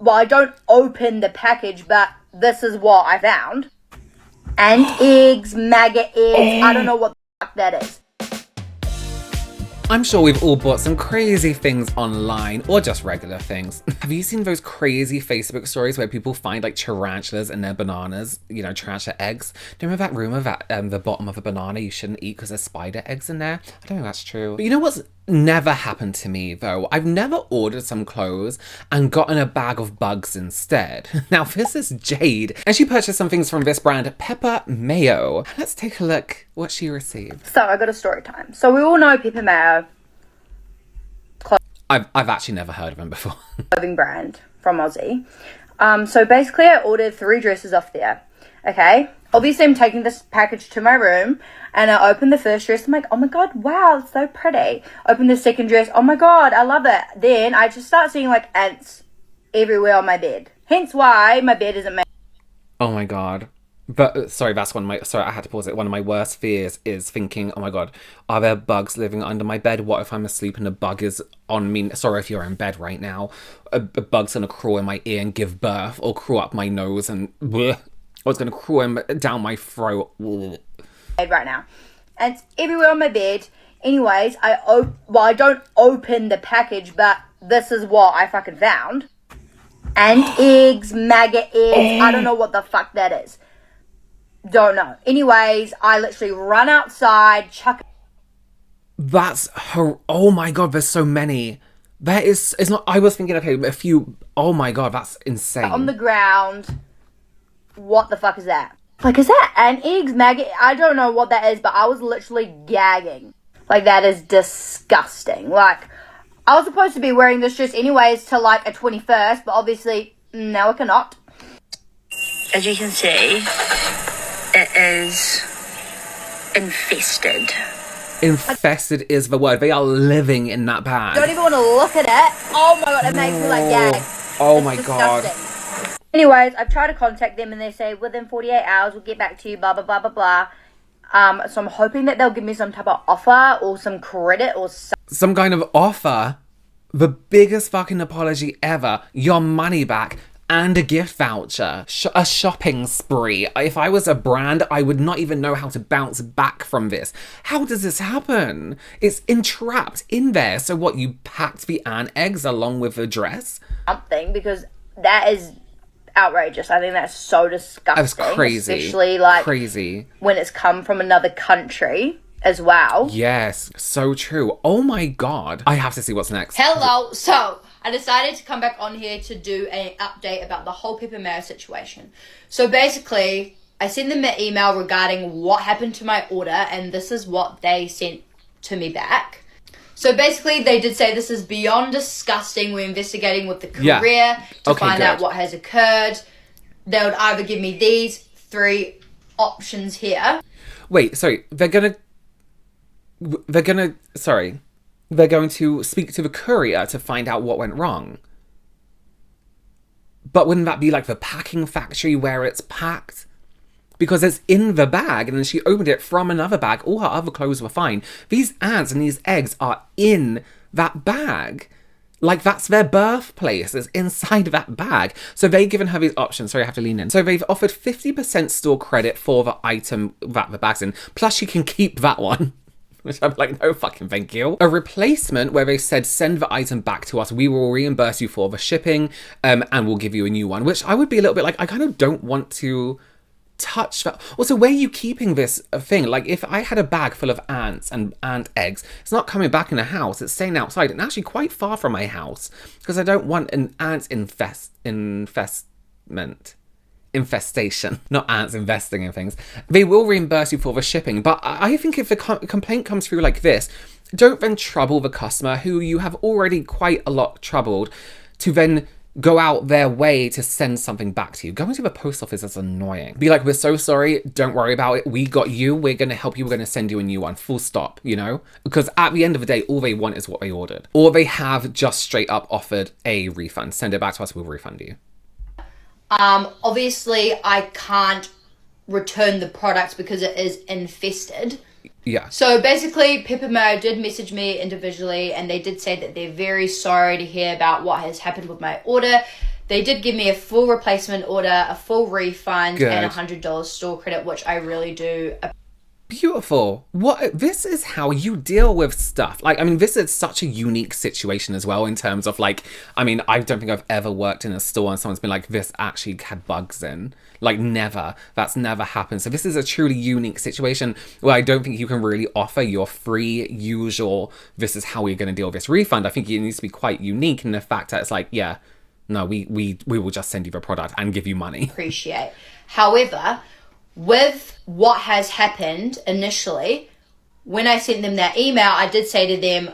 I don't open the package, but this is what I found. And eggs, maggot eggs, I don't know what the fuck that is. I'm sure we've all bought some crazy things online, or just regular things. Have you seen those crazy Facebook stories where people find like tarantulas in their bananas? You know, tarantula eggs. Do you remember that rumour that the bottom of a banana you shouldn't eat because there's spider eggs in there? I don't think that's true. But you know what's never happened to me though? I've never ordered some clothes and gotten a bag of bugs instead. Now this is Jade, and she purchased some things from this brand, Pepper Mayo. Let's take a look what she received. So I got a story time. So we all know Pepper Mayo. I've actually never heard of him before. Clothing brand from Aussie. So basically I ordered 3 dresses off there. Okay. Obviously I'm taking this package to my room and I open the first dress. I'm like, oh my God, wow, it's so pretty. Open the second dress. Oh my God, I love it. Then I just start seeing like ants everywhere on my bed. Hence why my bed isn't made. Oh my God. But sorry, that's one of my, sorry, I had to pause it. One of my worst fears is thinking, oh my God, are there bugs living under my bed? What if I'm asleep and a bug is on me? Sorry if you're in bed right now. A bug's gonna crawl in my ear and give birth, or crawl up my nose and bleh, or it's gonna crawl down my throat. Bleh. Right now. And it's everywhere on my bed. Anyways, I don't open the package, but this is what I fucking found. And eggs, maggot eggs, I don't know what the fuck that is. Don't know. Anyways, I literally run outside, chuck. That's her. Oh my God, there's so many. There is, it's not, I was thinking, okay, a few. Oh my God, that's insane. On the ground. What the fuck is that? Like, is that an eggs, maggot? I don't know what that is, but I was literally gagging. Like, that is disgusting. Like, I was supposed to be wearing this dress anyways till like a 21st, but obviously, now I cannot. As you can see, it is infested. Infested is the word. They are living in that bag. Don't even want to look at it. Oh my God, it makes me like gag. Oh it's my disgusting. God. Anyways, I've tried to contact them and they say within 48 hours we'll get back to you, blah, blah, blah, blah, blah. So I'm hoping that they'll give me some type of offer or some credit or some kind of offer. The biggest fucking apology ever. Your money back. And a gift voucher. A shopping spree. If I was a brand, I would not even know how to bounce back from this. How does this happen? It's entrapped in there. So what, you packed the ant eggs along with the dress? Something, because that is outrageous. I think that's so disgusting. That's crazy. Especially like crazy when it's come from another country as well. Yes, so true. Oh my God. I have to see what's next. Hello. So I decided to come back on here to do an update about the whole Pepper Mayo situation. So basically, I sent them an email regarding what happened to my order, and this is what they sent to me back. So basically, they did say this is beyond disgusting. We're investigating with the courier to find out what has occurred. They would either give me these 3 options here. Wait, sorry. They're going to speak to the courier to find out what went wrong. But wouldn't that be like the packing factory where it's packed? Because it's in the bag, and then she opened it from another bag. All her other clothes were fine. These ants and these eggs are in that bag. Like, that's their birthplace. It's inside that bag. So they've given her these options. Sorry, I have to lean in. So they've offered 50% store credit for the item that the bag's in. Plus, she can keep that one. Which I'm like, no fucking thank you. A replacement where they said, send the item back to us. We will reimburse you for the shipping and we'll give you a new one. Which I would be a little bit like, I kind of don't want to touch that. Also, where are you keeping this thing? Like, if I had a bag full of ants and ant eggs, it's not coming back in the house. It's staying outside and actually quite far from my house because I don't want an ant infestation, not ants investing in things. They will reimburse you for the shipping, but I think if the complaint comes through like this, don't then trouble the customer who you have already quite a lot troubled to then go out their way to send something back to you. Going to the post office is annoying. Be like, we're so sorry, don't worry about it. We got you, we're going to help you, we're going to send you a new one, full stop, you know? Because at the end of the day, all they want is what they ordered. Or they have just straight up offered a refund. Send it back to us, we'll refund you. Obviously I can't return the product because it is infested. Yeah. So basically, Pepper Mayo did message me individually, and they did say that they're very sorry to hear about what has happened with my order. They did give me a full replacement order, a full refund, Good. and $100 store credit, which I really do appreciate. Beautiful. What, this is how you deal with stuff. Like, I mean, this is such a unique situation as well in terms of like, I mean, I don't think I've ever worked in a store and someone's been like, this actually had bugs in. Like, never. That's never happened. So this is a truly unique situation where I don't think you can really offer your free, usual, this is how we're going to deal with this refund. I think it needs to be quite unique in the fact that it's like, yeah, no, we will just send you the product and give you money. However, with what has happened initially, when I sent them that email, I did say to them,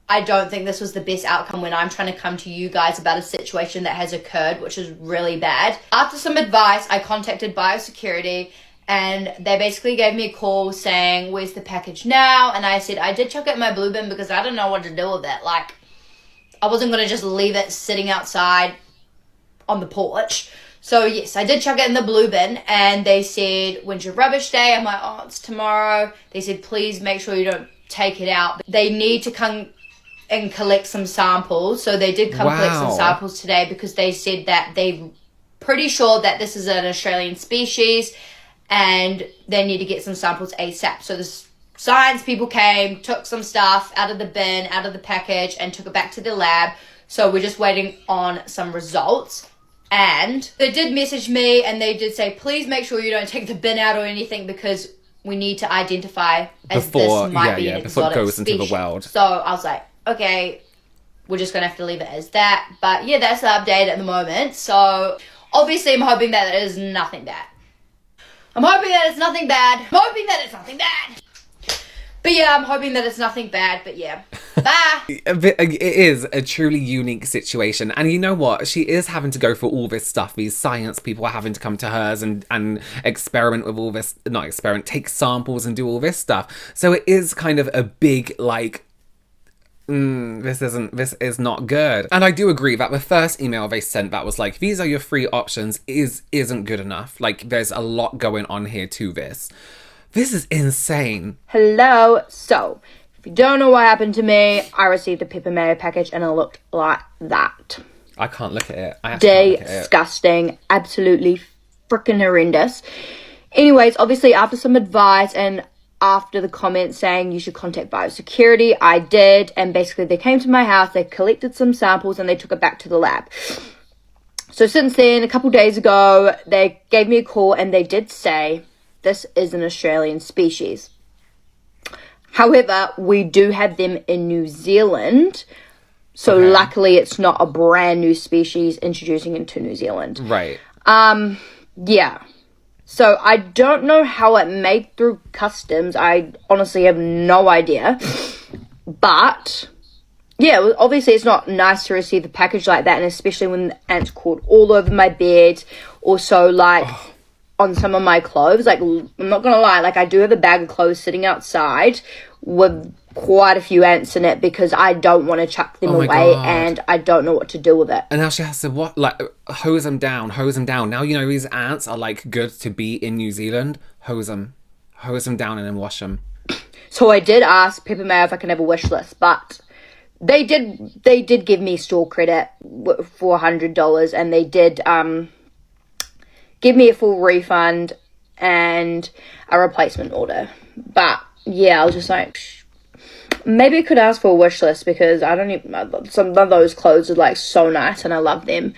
I don't think this was the best outcome when I'm trying to come to you guys about a situation that has occurred, which is really bad. After some advice, I contacted biosecurity, and they basically gave me a call saying, where's the package now? And I said, I did chuck it in my blue bin because I don't know what to do with it. Like, I wasn't going to just leave it sitting outside on the porch. So yes, I did chuck it in the blue bin, and they said, when's your rubbish day? I'm like, oh, it's tomorrow. They said, please make sure you don't take it out. They need to come and collect some samples. So they did come collect some samples today because they said that they're pretty sure that this is an Australian species and they need to get some samples ASAP. So the science people came, took some stuff out of the bin, out of the package, and took it back to the lab. So we're just waiting on some results. And they did message me and they did say, please make sure you don't take the bin out or anything because we need to identify as this might be an before it exotic goes species. into the world. So I was like, okay, we're just going to have to leave it as that. But yeah, that's the update at the moment. So obviously I'm hoping that it is nothing bad. I'm hoping that it's nothing bad. But yeah, I'm hoping that it's nothing bad. But yeah, bye. It is a truly unique situation. And you know what? She is having to go through all this stuff. These science people are having to come to hers and experiment with all this, not experiment, take samples and do all this stuff. So it is kind of a big, like, this is not good. And I do agree that the first email they sent that was like, these are your free options isn't good enough. Like, there's a lot going on here to this. This is insane. Hello. So, if you don't know what happened to me, I received a Pepper Mayo package and it looked like that. I can't look at it. I actually can't look at it. Disgusting. Absolutely freaking horrendous. Anyways, obviously after some advice and after the comments saying you should contact biosecurity, I did. And basically they came to my house, they collected some samples and they took it back to the lab. So since then, a couple days ago, they gave me a call and they did say, this is an Australian species. However, we do have them in New Zealand. So luckily it's not a brand new species introducing into New Zealand. Right. Yeah. So I don't know how it made through customs. I honestly have no idea. But yeah, obviously it's not nice to receive a package like that, and especially when the ants crawled all over my bed. Also, like, on some of my clothes. Like, I'm not gonna lie, like, I do have a bag of clothes sitting outside with quite a few ants in it because I don't want to chuck them away. God. And I don't know what to do with it. And now she has to hose them down. Now you know these ants are like good to be in New Zealand. Hose them down and then wash them. So I did ask Pepper Mayo if I can have a wish list, but they did give me store credit for $100, and they did give me a full refund and a replacement order. But yeah, I was just like, maybe I could ask for a wish list because I don't even, some of those clothes are like so nice and I love them.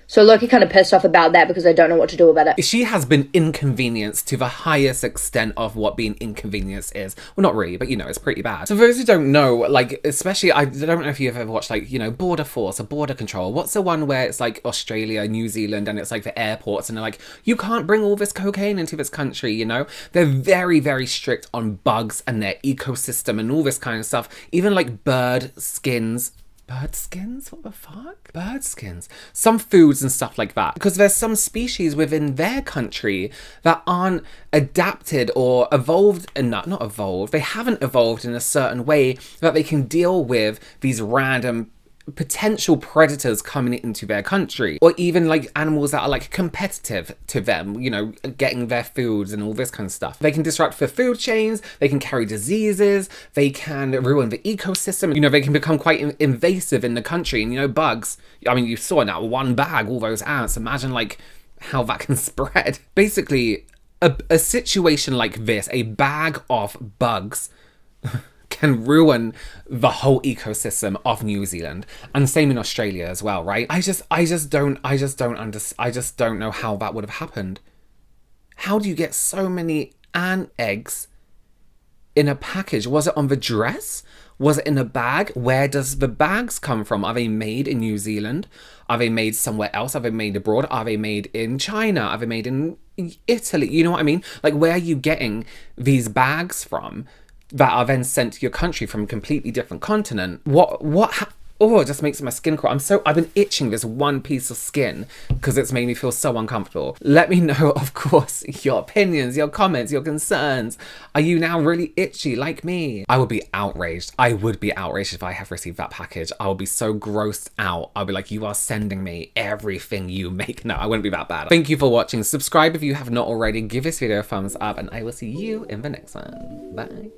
So Loki kind of pissed off about that because I don't know what to do about it. She has been inconvenienced to the highest extent of what being inconvenienced is. Well, not really, but you know, it's pretty bad. So for those who don't know, like, especially, I don't know if you've ever watched, like, you know, Border Force or Border Control. What's the one where it's like Australia, New Zealand, and it's like the airports and they're like, you can't bring all this cocaine into this country, you know? They're very, very strict on bugs and their ecosystem and all this kind of stuff. Even like bird skins. Bird skins? What the fuck? Bird skins. Some foods and stuff like that. Because there's some species within their country that aren't adapted or evolved, not evolved, they haven't evolved in a certain way that they can deal with these random potential predators coming into their country, or even like animals that are like competitive to them, you know, getting their foods and all this kind of stuff. They can disrupt the food chains, they can carry diseases, they can ruin the ecosystem, you know, they can become quite invasive in the country. And you know, bugs, I mean, you saw in that one bag all those ants. Imagine like how that can spread. Basically, a situation like this, a bag of bugs can ruin the whole ecosystem of New Zealand, and same in Australia as well, right? I just don't know how that would have happened. How do you get so many ant eggs in a package? Was it on the dress? Was it in a bag? Where does the bags come from? Are they made in New Zealand? Are they made somewhere else? Are they made abroad? Are they made in China? Are they made in Italy? You know what I mean? Like, where are you getting these bags from that are then sent to your country from a completely different continent? Oh, it just makes my skin crawl. I've been itching this one piece of skin because it's made me feel so uncomfortable. Let me know, of course, your opinions, your comments, your concerns. Are you now really itchy like me? I would be outraged. I would be outraged if I have received that package. I would be so grossed out. I'll be like, you are sending me everything you make. No, I wouldn't be that bad. Thank you for watching. Subscribe if you have not already. Give this video a thumbs up, and I will see you in the next one. Bye.